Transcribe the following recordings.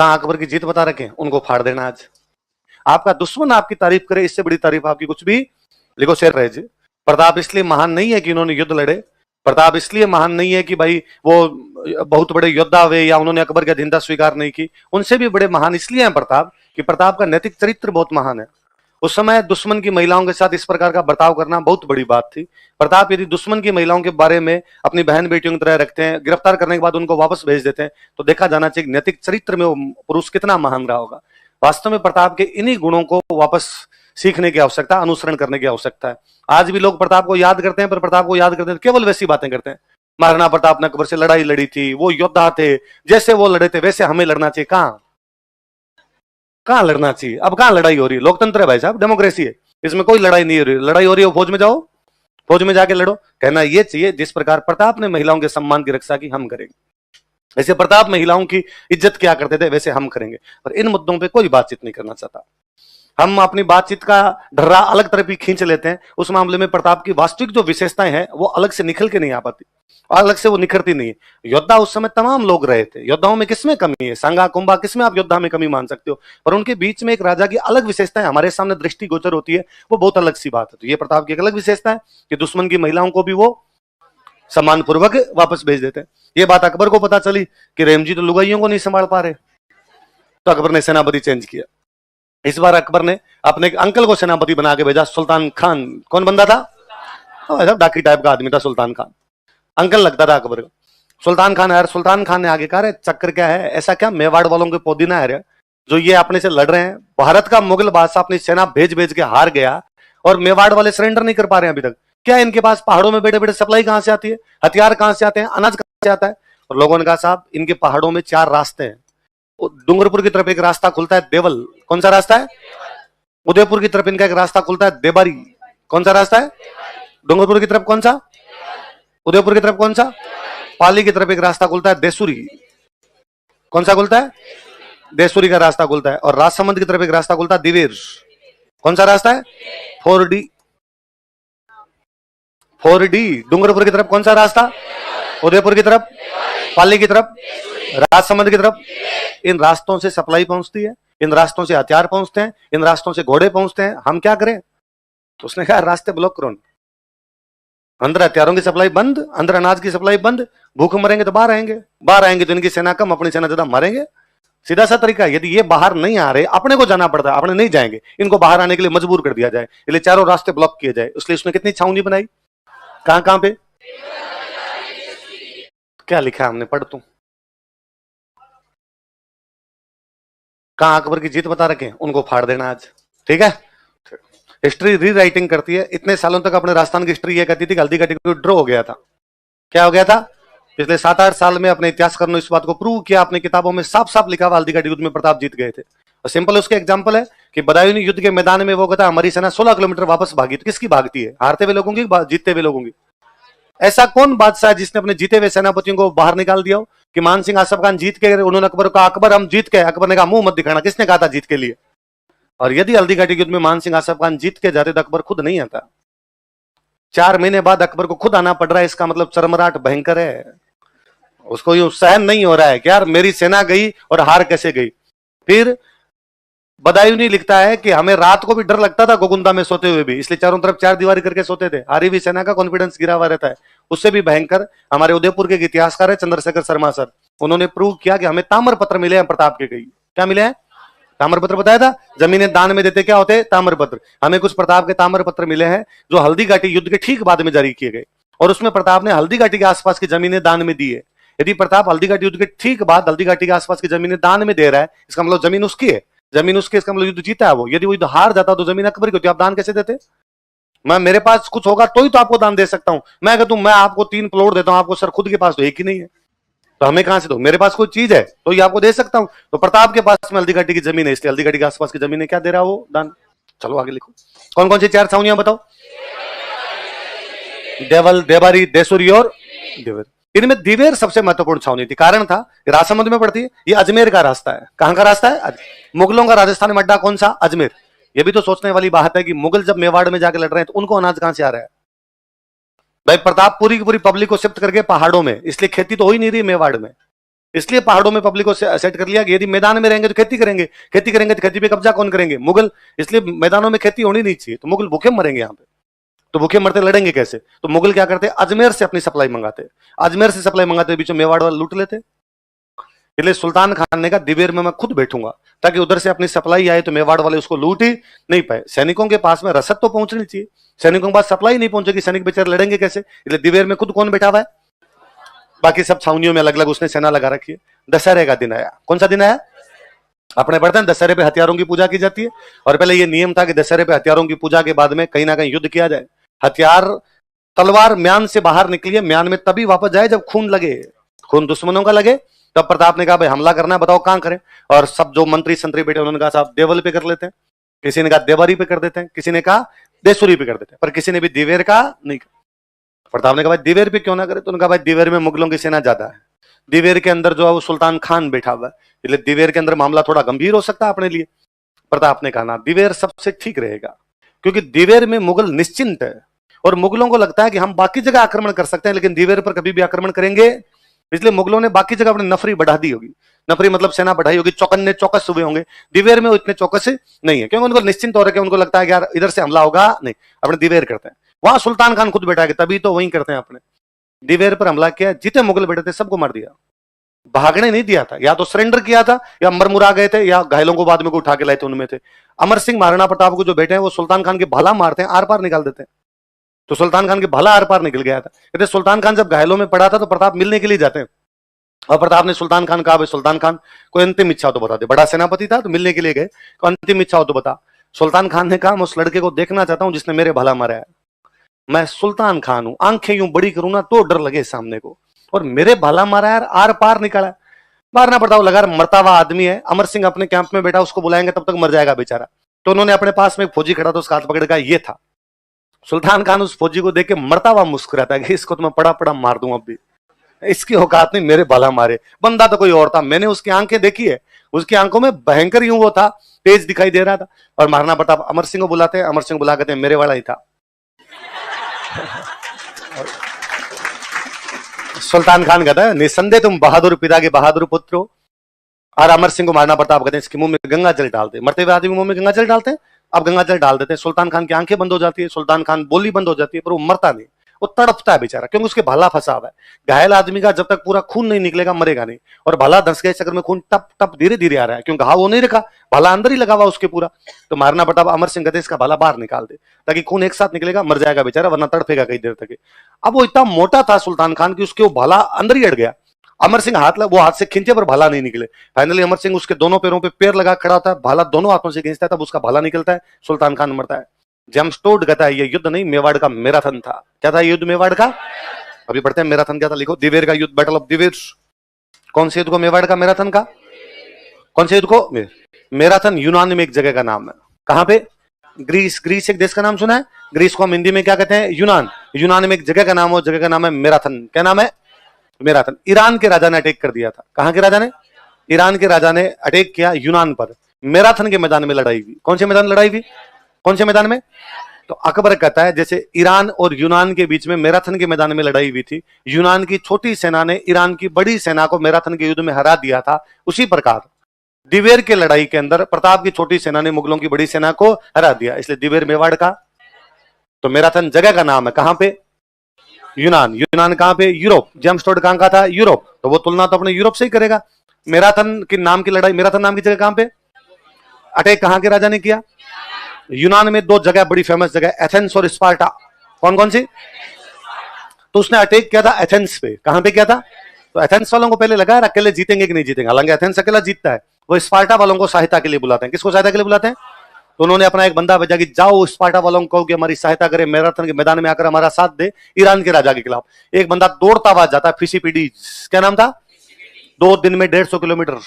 कहां अकबर की जीत बता रखे, उनको फाड़ देना आज। आपका दुश्मन आपकी तारीफ करे, इससे बड़ी तारीफ आपकी कुछ भी। लिखो शेर रहे जी। प्रताप इसलिए महान नहीं है कि उन्होंने युद्ध लड़े, प्रताप इसलिए महान नहीं है कि भाई वो बहुत बड़े योद्धा हुए या उन्होंने अकबर की अधीनता स्वीकार नहीं की। उनसे भी बड़े महान इसलिए हैं प्रताप कि प्रताप का नैतिक चरित्र बहुत महान है। उस समय दुश्मन की महिलाओं के साथ इस प्रकार का बर्ताव करना बहुत बड़ी बात थी। प्रताप यदि दुश्मन की महिलाओं के बारे में अपनी बहन बेटियों की तरह रखते हैं, गिरफ्तार करने के बाद उनको वापस भेज देते हैं, तो देखा जाना चाहिए नैतिक चरित्र में वो पुरुष कितना महान रहा होगा। वास्तव में प्रताप के इन्हीं गुणों को वापस सीखने की आवश्यकता, अनुसरण करने की आवश्यकता है। आज भी लोग प्रताप को याद करते हैं, पर प्रताप को याद करते हैं केवल वैसी बातें करते हैं। महाराणा प्रताप ने अकबर से लड़ाई लड़ी थी, वो योद्धा थे, जैसे वो लड़े थे वैसे हमें लड़ना चाहिए। कहां लड़ना चाहिए? अब कहां लड़ाई हो रही है? लोकतंत्र है भाई साहब, डेमोक्रेसी है, इसमें कोई लड़ाई नहीं हो रही। लड़ाई हो रही है फौज में जाओ, फौज में जाके लड़ो। कहना यह चाहिए जिस प्रकार प्रताप ने महिलाओं के सम्मान की रक्षा की, हम करेंगे। वैसे प्रताप महिलाओं की इज्जत क्या करते थे, वैसे हम करेंगे। पर इन मुद्दों पे कोई बातचीत नहीं करना चाहता। हम अपनी बातचीत का ढर्रा अलग तरफ ही खींच लेते हैं। उस मामले में प्रताप की वास्तविक जो विशेषताएं हैं वो अलग से निखल के नहीं आ पाती, अलग से वो निखरती नहीं है। योद्धा उस समय तमाम लोग रहे थे, योद्धाओं में किसमें कमी है? सांगा कुंभा, किसमें आप योद्धा में कमी मान सकते हो? पर उनके बीच में एक राजा की अलग विशेषताएं हमारे सामने दृष्टिगोचर होती है, वो बहुत अलग सी बात है। तो ये प्रताप की एक अलग विशेषता है कि दुश्मन की महिलाओं को भी वो सम्मान पूर्वक वापस भेज देते हैं। ये बात अकबर को पता चली कि रेमजी तो लुगाइयों को नहीं संभाल पा रहे, तो अकबर ने सेनापति चेंज किया। इस बार अकबर ने अपने अंकल को सेनापति बना के भेजा, सुल्तान खान। कौन बंदा था? डाकी टाइप का आदमी था सुल्तान खान, अंकल लगता था अकबर को। सुल्तान खान है। सुल्तान खान ने आगे कहा, चक्कर क्या है, ऐसा क्या मेवाड़ वालों के पोदीना है जो ये अपने से लड़ रहे हैं? भारत का मुगल बादशाह अपनी सेना भेज भेज के हार गया और मेवाड़ वाले सरेंडर नहीं कर पा रहे हैं अभी तक। क्या इनके पास पहाड़ों में बैठे बैठे सप्लाई कहां से आती है, हथियार कहां से आते हैं, अनाज कहां से आता है? और लोगों ने कहा, साहब इनके पहाड़ों में 4 रास्ते हैं। डूंगरपुर की तरफ एक रास्ता खुलता है देवल, कौन सा रास्ता है? उदयपुर की तरफ इनका एक रास्ता खुलता है देबारी, कौन सा रास्ता है? डूंगरपुर की तरफ कौन सा? उदयपुर की तरफ कौन सा? पाली की तरफ एक रास्ता खुलता है देसूरी, कौन सा खुलता है? देसूरी का रास्ता खुलता है। और राजसमंद की तरफ एक रास्ता खुलता है दिवेर, कौन सा रास्ता है? 4D। डूंगरपुर की तरफ कौन सा रास्ता? उदयपुर की तरफ, पाली की तरफ, राजसमंद की तरफ। इन रास्तों से सप्लाई पहुंचती है, इन रास्तों से हथियार पहुंचते हैं, इन रास्तों से घोड़े पहुंचते हैं। हम क्या करें? तो उसने कहा रास्ते ब्लॉक करो, अंदर हथियारों की सप्लाई बंद, अंदर अनाज की सप्लाई बंद। भूख मरेंगे तो बाहर आएंगे, बाहर आएंगे तो इनकी सेना कम, अपनी सेना ज्यादा, मरेंगे। सीधा सा तरीका। यदि ये बाहर नहीं आ रहे, अपने को जाना पड़ता है, अपने नहीं जाएंगे, इनको बाहर आने के लिए मजबूर कर दिया जाए, इसलिए चारों रास्ते ब्लॉक किए जाए। इसलिए उसने कितनी छावनी बनाई, कहां पे, क्या लिखा है हमने, पढ़ तू। कहां अकबर की जीत बता रखे, उनको फाड़ देना आज। ठीक है, हिस्ट्री रीराइटिंग करती है। इतने सालों तक अपने राजस्थान की हिस्ट्री ये कहती थी कि हल्दी का टिकट ड्रॉ हो गया था। क्या हो गया था? पिछले 7-8 साल में अपने इतिहासकारों ने इस बात को प्रूव किया, अपनी किताबों में साफ साफ लिखा हुआ हल्दी का युद्ध में प्रताप जीत गए थे। और सिंपल उसके एग्जांपल है कि बदायूं युद्ध के मैदान में वो कहता हमारी सेना 16 किलोमीटर वापस भागी। तो किसकी भागती है? हारते हुए लोगों की, जीतते हुए लोगों की? ऐसा कौन बादशाह है जिसने अपने जीते हुए सेनापतियों को बाहर निकाल दिया हो? कि मान सिंह आसफ खान जीत के, उन्होंने अकबर को कहा अकबर हम जीत के, अकबर ने कहा मुंह मत दिखाना, किसने कहा था जीत के लिए? और यदि हल्दी घाटी युद्ध में मान सिंह आसफ खान जीत के जाते तो अकबर खुद नहीं आता। 4 महीने बाद अकबर को खुद आना पड़ रहा है, इसका मतलब चरमराट भयंकर है। उसको यूं सहन नहीं हो रहा है कि यार मेरी सेना गई और हार कैसे गई। फिर बदायूं लिखता है कि हमें रात को भी डर लगता था गोकुंदा में सोते हुए भी, इसलिए चारों तरफ 4 दीवारी करके सोते थे। हारी हुई सेना का कॉन्फिडेंस गिरा हुआ रहता है। उससे भी भयंकर हमारे उदयपुर के इतिहासकार है चंद्रशेखर शर्मा सर, उन्होंने प्रूव किया कि हमें ताम्र पत्र मिले हैं प्रताप के। कई क्या मिले हैं? ताम्र पत्र बताया था, जमीनें दान में देते क्या होते? ताम्र पत्र। हमें कुछ प्रताप के ताम्र पत्र मिले हैं जो हल्दी घाटी युद्ध के ठीक बाद में जारी किए गए, और उसमें प्रताप ने हल्दी घाटी के आसपास की जमीनें दान में दी है। यदि प्रताप हल्दी घाटी युद्ध के ठीक बाद हल्दी घाटी के आसपास की जमीनें दान में दे रहा है, इसका मतलब जमीन उसकी है, जमीन उसके, इसका मतलब युद्ध जीता है वो। यदि वो युद्ध हार जाता तो जमीन अकबर की होती, आप दान कैसे देते? मैं, मेरे पास कुछ होगा तो ही तो आपको दान दे सकता हूं। मैं कहता हूं मैं आपको 3 प्लॉट देता हूं, आपको सर खुद के पास तो एक ही नहीं है, तो हमें कहां से दो? मेरे पास कोई चीज है तो ये आपको दे सकता हूं। तो प्रताप के पास में हल्दी घाटी की जमीन है, इसलिए हल्दी घाटी के आसपास की जमीन क्या दे रहा है वो? दान। चलो आगे लिखो, कौन कौन सी 4 छावनियां बताओ? देवल, देबारी, देसूरी और दिवेर। इनमें दिवेर सबसे महत्वपूर्ण छावनी थी। कारण था राजसमंद में पड़ती है, ये अजमेर का रास्ता है। कहां का रास्ता है? मुगलों का राजस्थान में अड्डा कौन सा? अजमेर। ये भी तो सोचने वाली बात है कि मुगल जब मेवाड़ में जाके लड़ रहे हैं तो उनको अनाज कहां से आ रहा है? भाई प्रताप पूरी की पूरी पब्लिक को शिफ्ट करके पहाड़ों में, इसलिए खेती तो हो ही नहीं रही मेवाड़ में। इसलिए पहाड़ों में पब्लिक को सेट कर लिया कि यदि मैदान में रहेंगे तो खेती करेंगे, खेती करेंगे तो खेती पे कब्जा कौन करेंगे? मुगल। इसलिए मैदानों में खेती होनी नहीं चाहिए, तो मुगल भूखे मरेंगे यहाँ पे। तो भूखे मरते लड़ेंगे कैसे? तो मुगल क्या करते? अजमेर से अपनी सप्लाई मंगाते, अजमेर से सप्लाई मंगाते, बीच में मेवाड़ वाले लूट लेते। इसलिए सुल्तान खान ने कहा दिवेर में मैं खुद बैठूंगा, ताकि उधर से अपनी सप्लाई आए तो मेवाड़ वाले उसको लूट ही नहीं पाए। सैनिकों के पास में रसद तो पहुंचनी चाहिए, सैनिकों के पास सप्लाई नहीं पहुंचेगी, सैनिक बेचारे लड़ेंगे कैसे? इसलिए दिवेर में खुद कौन बैठा हुआ है? बाकी सब छावनियों में अलग अलग उसने सेना लगा रखी है। दशहरे का दिन आया, कौन सा दिन आया? अपने पढ़ते हैं दशहरे पे हथियारों की पूजा की जाती है, और पहले ये नियम था कि दशहरे पे हथियारों की पूजा के बाद में कहीं ना कहीं युद्ध किया जाए। हथियार तलवार म्यान से बाहर निकली है, म्यान में तभी वापस जाए जब खून लगे, खून दुश्मनों का लगे। तब प्रताप ने कहा भाई हमला करना है, बताओ कहां करें? और सब जो मंत्री संतरी बैठे उन्होंने कहा साहब देवल पे कर लेते हैं, किसी ने कहा देवरी पे कर देते हैं, किसी ने कहा देसुरी पे कर देते हैं, पर किसी ने भी दिवेर का नहीं। प्रताप ने कहा भाई दिवेर पे क्यों ना करे? तो उन्होंने कहा भाई दिवेर में मुगलों की सेना ज्यादा है, दिवेर के अंदर जो है वो सुल्तान खान बैठा हुआ है, इसलिए दिवेर के अंदर मामला थोड़ा गंभीर हो सकता है अपने लिए। प्रताप ने कहा ना दिवेर सबसे ठीक रहेगा, क्योंकि दिवेर में मुगल निश्चिंत है, और मुगलों को लगता है कि हम बाकी जगह आक्रमण कर सकते हैं लेकिन दिवेर पर कभी भी आक्रमण करेंगे। इसलिए मुगलों ने बाकी जगह अपनी नफरी बढ़ा दी होगी, नफरी मतलब सेना बढ़ाई होगी, चौकन्ने चौकस हुए होंगे। दिवेर में वो इतने चौकस नहीं है, क्योंकि उनको निश्चिंत हो रहे, उनको लगता है कि यार इधर से हमला होगा नहीं, अपने दिवेर करते हैं। वहां सुल्तान खान खुद बैठा है, तभी तो वहीं करते हैं अपने। दिवेर पर हमला किया, जितने मुगल बैठे थे सबको मार दिया, भागने नहीं दिया था, या तो सरेंडर किया था या मरमुरा गए थे, या घायलों को बाद में को उठा के लाए थे, उनमें थे। अमर सिंह महाराणा प्रताप को जो बैठे हैं वो सुल्तान खान के भाला मारते हैं, आर पार निकाल देते हैं। तो सुल्तान खान के भाला आर पार निकल गया था। कहते सुल्तान खान जब घायलों में पड़ा था तो प्रताप मिलने के लिए जाते हैं, और प्रताप ने सुल्तान खान कहा भाई सुल्तान खान कोई अंतिम इच्छा हो तो बता दे, बड़ा सेनापति था तो मिलने के लिए गए, तो अंतिम इच्छा हो तो बता। सुल्तान खान ने कहा मैं उस लड़के को देखना चाहता हूं जिसने मेरे भला मारा है। मैं सुल्तान खान हूं, आंखें यूं बड़ी करूं ना तो डर लगे सामने को, और मेरे भला मारा यार, आर पार निकाला है। मारना पड़ता लगा, मरता हुआ आदमी है। अमर सिंह अपने कैंप में बैठा, उसको बुलाएंगे तब तक मर जाएगा बेचारा। तो उन्होंने अपने पास में एक फौजी खड़ा था, उसका हाथ पकड़ का ये था। सुल्तान खान उस फौजी को देख के मरता हुआ मुस्कुराता है कि इसको तो मैं पड़ा पड़ा मार दूं, अब भी इसकी औकात नहीं मेरे भला मारे। बंदा तो कोई और था, मैंने उसकी आंखें देखी है, उसकी आंखों में भयंकर यूं वो था, तेज दिखाई दे रहा था। और महाराणा प्रताप अमर सिंह को बुलाते हैं, अमर सिंह बुला कहते हैं मेरे वाला ही था। सुल्तान खान कहता है निसंदेह तुम बहादुर पिता के बहादुर पुत्र हो। और अमर सिंह को महाराणा प्रताप कहते हैं इसके मुंह में गंगा जल डालते, मरते हुए आदमी के मुंह में गंगा जल डालते हैं। अब गंगा जल डाल देते हैं, सुल्तान खान की आंखें बंद हो जाती है, सुल्तान खान बोली बंद हो जाती है, पर वो मरता नहीं, वो तड़पता है बेचारा, क्योंकि उसके भाला फंसा हुआ है। घायल आदमी का जब तक पूरा खून नहीं निकलेगा मरेगा नहीं, और भाला धंस गए चक्कर में खून टप टप धीरे धीरे आ रहा है, क्योंकि घाव वो नहीं रखा, भाला अंदर ही लगा हुआ उसके पूरा। तो महाराणा प्रताप अमर सिंह कहते इसका भाला बाहर निकाल दे, ताकि खून एक साथ निकलेगा, मर जाएगा बेचारा, वरना तड़पेगा कई देर तक। अब वो इतना मोटा था सुल्तान खान की, उसके वो भाला अंदर ही अड़ गया। अमर सिंह वो हाथ से खींचे पर भाला नहीं निकले। फाइनली अमर सिंह उसके दोनों पैरों पे पैर लगा खड़ा होता है, भाला दोनों हाथों से खींचता है, तब उसका भाला निकलता है, सुल्तान खान मरता है। जेम्सटोड कहता है ये युद्ध नहीं मेवाड़ का मैराथन था। क्या था युद्ध मेवाड़ का? अभी पढ़ते हैं मैराथन क्या था, लिखो दिवेर का युद्ध, बैटल ऑफ दिवेर। कौन से युद्ध को? मेवाड़ का मैराथन का। कौन से युद्ध को? मैराथन यूनान में एक जगह का नाम है। कहां पे? ग्रीस। ग्रीस एक देश का नाम सुना है? ग्रीस को हम हिंदी में क्या कहते हैं? यूनान। यूनान में एक जगह का नाम है, जगह का नाम है मैराथन। क्या नाम है? मैराथन। ईरान के राजा ने अटैक कर दिया था। कहां के राजा ने? ईरान के राजा ने अटैक किया यूनान पर। मैराथन के मैदान में लड़ाई हुई। कौन से मैदान लड़ाई हुई? कौन से मैदान में? तो अकबर कहता है जैसे ईरान और यूनान के बीच में मैराथन के मैदान में लड़ाई हुई थी, यूनान की छोटी सेना ने ईरान की बड़ी सेना को मैराथन के युद्ध में हरा दिया था, उसी प्रकार दिवेर के लड़ाई के अंदर प्रताप की छोटी सेना ने मुगलों की बड़ी सेना को हरा दिया, इसलिए दिवेर मेवाड़ का। तो मैराथन जगह का नाम है, कहां पे? यूनान। यूनान कहां पे? यूरोप। जेम्सटोड कहां का था? यूरोप। तो वो तुलना तो अपने यूरोप से ही करेगा। मैराथन के नाम की लड़ाई, मैराथन नाम की जगह कहां पे? अटैक कहां के राजा ने किया? यूनान में दो जगह बड़ी फेमस जगह, एथेंस और स्पार्टा। कौन कौन सी? तो उसने अटैक किया था एथेंस पे। कहां पे किया था? तो एथेंस वालों को पहले लगा यार अकेले जीतेंगे कि नहीं जीतेंगे, हालांकि एथेंस अकेला जीतता है। वो स्पार्टा वालों को सहायता के लिए बुलाते हैं। किसको सहायता के लिए बुलाते हैं? तो उन्होंने अपना एक बंदा भेजा कि जाओ स्पार्टा वालों को कि हमारी सहायता करे, मैराथन के मैदान में आकर हमारा साथ दे ईरान के राजा के खिलाफ। एक बंदा दौड़ता हुआ जाता, फिसिपीडी, क्या नाम था? 2 दिन में 150 किलोमीटर,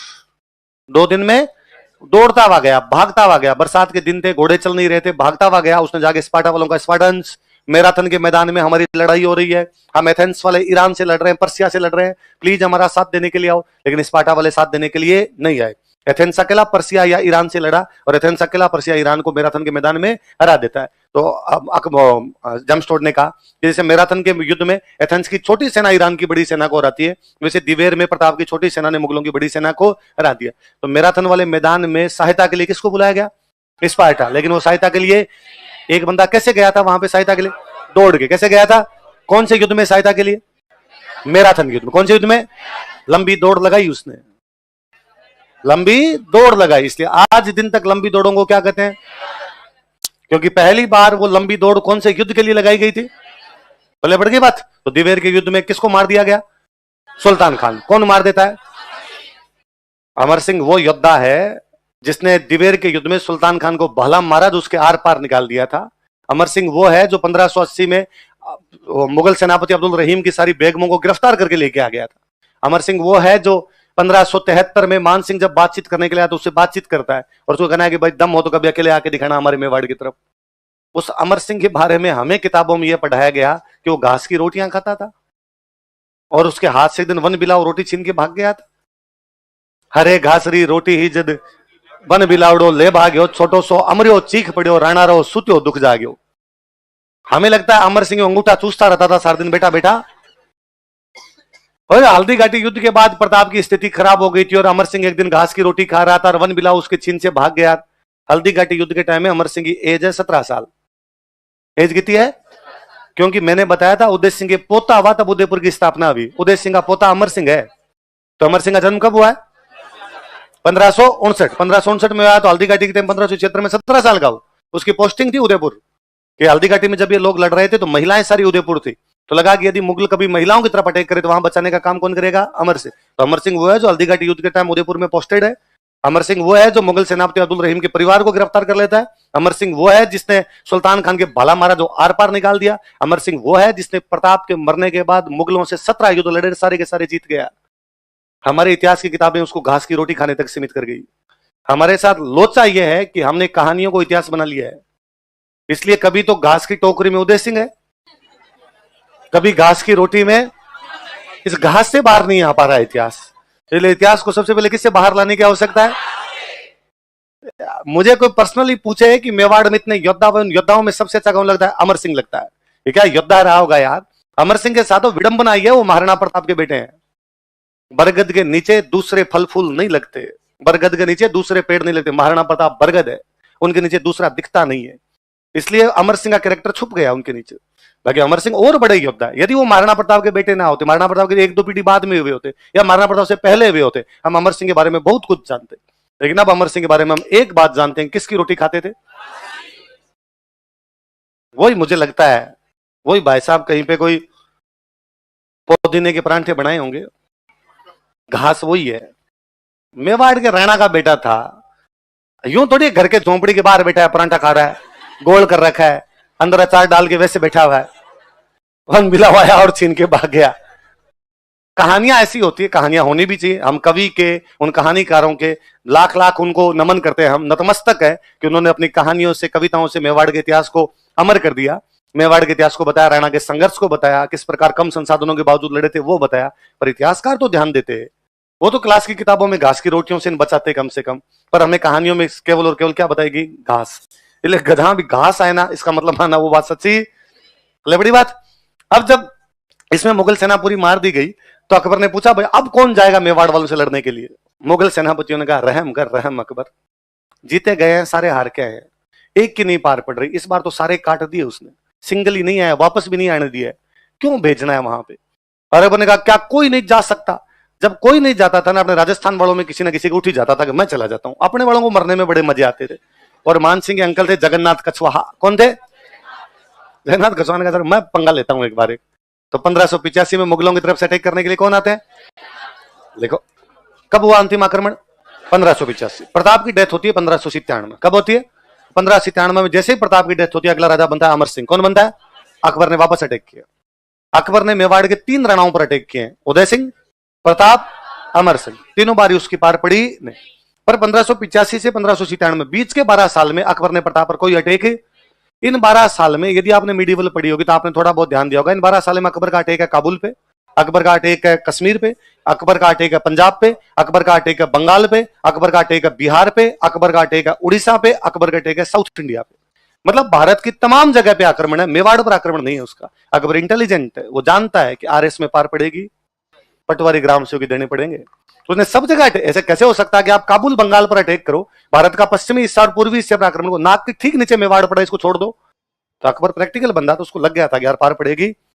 2 दिन में दौड़ता हुआ गया, भागता हुआ गया। बरसात के दिन थे, घोड़े चल नहीं रहे थे, भागता हुआ गया। उसने जाके स्पार्टा वालों का, स्पार्टन्स मैराथन के मैदान में हमारी लड़ाई हो रही है, हम एथेंस वाले ईरान से लड़ रहे हैं, पर्सिया से लड़ रहे हैं, प्लीज हमारा साथ देने के लिए आओ। लेकिन स्पार्टा वाले साथ देने के लिए नहीं आए। एथेंस अकेला पर्सिया या ईरान से लड़ा और एथेंस अकेला पर्सिया ईरान को मैराथन के मैदान में हरा देता है। तो अब जम्स्टोड ने कहा कि जैसे मैराथन के युद्ध में एथेंस की छोटी सेना ईरान की बड़ी सेना को हराती है, वैसे दिवेर में प्रताप की छोटी सेना ने मुगलों की बड़ी सेना को हरा दिया। तो मैराथन वाले मैदान में सहायता के लिए किसको बुलाया गया? स्पार्टा। लेकिन वो सहायता के लिए एक बंदा कैसे गया था वहां पे सहायता के लिए? दौड़ के। कैसे गया था? कौन से युद्ध में सहायता के लिए? मैराथन युद्ध में। कौन से युद्ध में? लंबी दौड़ लगाई उसने, लंबी दौड़ लगाई। इसलिए आज दिन तक लंबी दौड़ों को क्या कहते हैं? क्योंकि पहली बार वो लंबी दौड़ कौन से युद्ध के लिए लगाई गई थी? पहले बढ़ गई बात। तो दिवेर के युद्ध में किसको मार दिया गया? सुल्तान खान। कौन मार देता है? अमर सिंह वो योद्धा है जिसने दिवेर के युद्ध में सुल्तान खान को भला मारा, जो उसके आर पार निकाल दिया था। अमर सिंह वो है जो 1580 में मुगल सेनापति अब्दुल रहीम की सारी बेगमों को गिरफ्तार करके लेके आ गया था। अमर सिंह वो है जो 1573 में मान सिंह जब बातचीत करने के लिए आया तो उससे बातचीत करता है और उसको कहना है कि भाई दम हो तो कभी अकेले आके दिखाना हमारे मेवाड़ की तरफ। उस अमर सिंह के बारे में हमें किताबों में यह पढ़ाया गया कि वो घास की रोटियां खाता था और उसके हाथ से एक दिन वन बिलाव रोटी छीन के भाग गया था। हरे घासरी रोटी ही जद वन बिलावड़ो ले भाग्यो, छोटो सो अमरियो चीख पड़ियो, राणा रो सुत्यो दुख जाग्यो। हमें लगता है अमर सिंह अंगूठा चूसता रहता था सारा दिन बेटा बेटा। और हल्दी घाटी युद्ध के बाद प्रताप की स्थिति खराब हो गई थी और अमर सिंह एक दिन घास की रोटी खा रहा था और वन बिलाव उसके छीन से भाग गया। हल्दी घाटी युद्ध के टाइम में अमर सिंह की एज है 17 साल। एज कितनी है? क्योंकि मैंने बताया था उदय सिंह के पोता हुआ तब उदयपुर की स्थापना हुई। उदय सिंह का पोता अमर सिंह है। तो अमर सिंह का जन्म कब हुआ है? 1559 में आया। तो हल्दी घाटी के टाइम 1576 में 17 साल का हो। उसकी पोस्टिंग थी उदयपुर कि हल्दी घाटी में जब ये लोग लड़ रहे थे तो महिलाएं सारी उदयपुर थी। तो लगा कि यदि मुगल कभी महिलाओं की तरफ अटैक करे तो वहां बचाने का काम कौन करेगा? अमर सिंह। तो अमर सिंह वो है जो हल्दी घाटी युद्ध के टाइम उदयपुर में पोस्टेड है। अमर सिंह वो है जो मुगल सेनापति अब्दुल रहीम के परिवार को गिरफ्तार कर लेता है। अमर सिंह वो है जिसने सुल्तान खान के भाला मारा, जो आर पार निकाल दिया। अमर सिंह वो है जिसने प्रताप के मरने के बाद मुगलों से 17 युद्ध लड़े, सारे के सारे जीत गया। हमारे इतिहास की किताबें उसको घास की रोटी खाने तक सीमित कर गई। हमारे साथ लोचा यह है कि हमने कहानियों को इतिहास बना लिया है। इसलिए कभी तो घास की टोकरी में उदय सिंह है, कभी घास की रोटी में। इस घास से बाहर नहीं आ पा रहा है इतिहास। इसलिए इतिहास को सबसे पहले किससे बाहर लाने की आवश्यकता है? मुझे कोई पर्सनली पूछे कि मेवाड़ में इतने योद्धा हुए, उन योद्धाओं में सबसे अच्छा कौन लगता है? अमर सिंह लगता है। ये क्या योद्धा रहा होगा यार। अमर सिंह के साथ विडंबना आई है, वो महाराणा प्रताप के बेटे हैं। बरगद के नीचे दूसरे फल फूल नहीं लगते, बरगद के नीचे दूसरे पेड़ नहीं लगते। महाराणा प्रताप बरगद है, उनके नीचे दूसरा दिखता नहीं है। इसलिए अमर सिंह का कैरेक्टर छुप गया उनके नीचे। बाकी अमर सिंह और बड़े योद्धा है। यदि वो महाराणा प्रताप के बेटे ना होते, महाराणा प्रताप के एक दो पीढ़ी बाद में हुए होते या महाराणा प्रताप से पहले हुए होते, हम अमर सिंह के बारे में बहुत कुछ जानते। लेकिन अब अमर सिंह के बारे में हम एक बात जानते हैं, किसकी रोटी खाते थे? वही मुझे लगता है, वही भाई साहब कहीं पे कोई पुदीने के परांठे बनाए होंगे, घास वही है। मेवाड़ के राणा का बेटा था। यूं थोड़ी घर के झोंपड़ी के बाहर बैठा है, परांठा खा रहा है, गोल कर रखा है, अंदर अचार डाल के वैसे बैठा हुआ है, वन बिलावाया और छीन के भाग गया। कहानियां ऐसी होती है, कहानियां होनी भी चाहिए। हम कवि के, उन कहानीकारों के लाख लाख उनको नमन करते हैं। हम नतमस्तक है कि उन्होंने अपनी कहानियों से, कविताओं से मेवाड़ के इतिहास को अमर कर दिया। मेवाड़ के इतिहास को बताया, राणा के संघर्ष को बताया, किस प्रकार कम संसाधनों के बावजूद लड़े थे वो बताया। पर इतिहासकार तो ध्यान देते हैं, वो तो क्लास की किताबों में घास की रोटियों से बचाते कम से कम, पर हमें कहानियों में केवल और केवल क्या बताएगी? घास। इसलिए गधा भी घास आए ना, इसका मतलब माना वो बात सच्ची, बड़ी बात। अब जब इसमें मुगल सेना पूरी मार दी गई तो अकबर ने पूछा भाई अब कौन जाएगा मेवाड़ वालों से लड़ने के लिए? मुगल सेनापतियों ने कहा रहम कर रहम अकबर, जीते गए हैं सारे, हार के हैं, एक की नहीं पार पड़ रही। इस बार तो सारे काट दिए उसने, सिंगल ही नहीं आया, वापस भी नहीं आने दिया, क्यों भेजना है वहां पे? और अकबर ने कहा क्या कोई नहीं जा सकता? जब कोई नहीं जाता था ना, अपने राजस्थान वालों में किसी ना किसी को उठ ही जाता था कि मैं चला जाता हूं। अपने वालों को मरने में बड़े मजे आते थे। और मान सिंह के अंकल थे जगन्नाथ कछवाहा। कौन थे? जगन्नाथ कछवाहा ने कहा मैं पंगा लेता हूं एक बार। तो 1585 में मुगलों की तरफ से अटैक करने के लिए कौन आते हैं? देखो कब हुआ अंतिम आक्रमण? 1585। प्रताप की डेथ होती है 1597 में। कब होती है? 1597 में। जैसे ही प्रताप की डेथ होती है, अगला राजा बनता है अमर सिंह। कौन बनता है? अकबर ने वापस अटैक किया। अकबर ने मेवाड़ के 3 राणाओं पर अटैक किए, उदय सिंह, प्रताप, अमर सिंह। तीनों बारी उसकी पार पड़ी नहीं। पर 1585 से 1597 में, बीच के 12 साल में अकबर ने प्रताप पर कोई अटैक। इन 12 साल में यदि आपने मीडिएवल पढ़ी होगी तो आपने थोड़ा बहुत ध्यान दिया होगा, इन 12 साल में अकबर का अटैक है काबुल पे, अकबर का अटैक है कश्मीर पे, अकबर का अटैक है पंजाब पे, अकबर का अटैक है बंगाल पे, अकबर का अटैक है बिहार पे, अकबर का अटैक है उड़ीसा पे, अकबर का अटैक है साउथ इंडिया पे। मतलब भारत की तमाम जगह पे आक्रमण है, मेवाड़ पर आक्रमण नहीं है उसका। अकबर इंटेलिजेंट है, वो जानता है कि आरएस में पार पड़ेगी, पटवारी ग्राम से होगी देने पड़ेंगे, तो उसने सब जगह ऐसे कैसे हो सकता है कि आप काबुल बंगाल पर अटैक करो, भारत का पश्चिमी हिस्सा और पूर्वी हिस्से पर आक्रमण को, नाक के ठीक नीचे मेवाड़ पड़ा, इसको छोड़ दो। तो अकबर प्रैक्टिकल बंदा, तो उसको लग गया था कि यार पार पड़ेगी।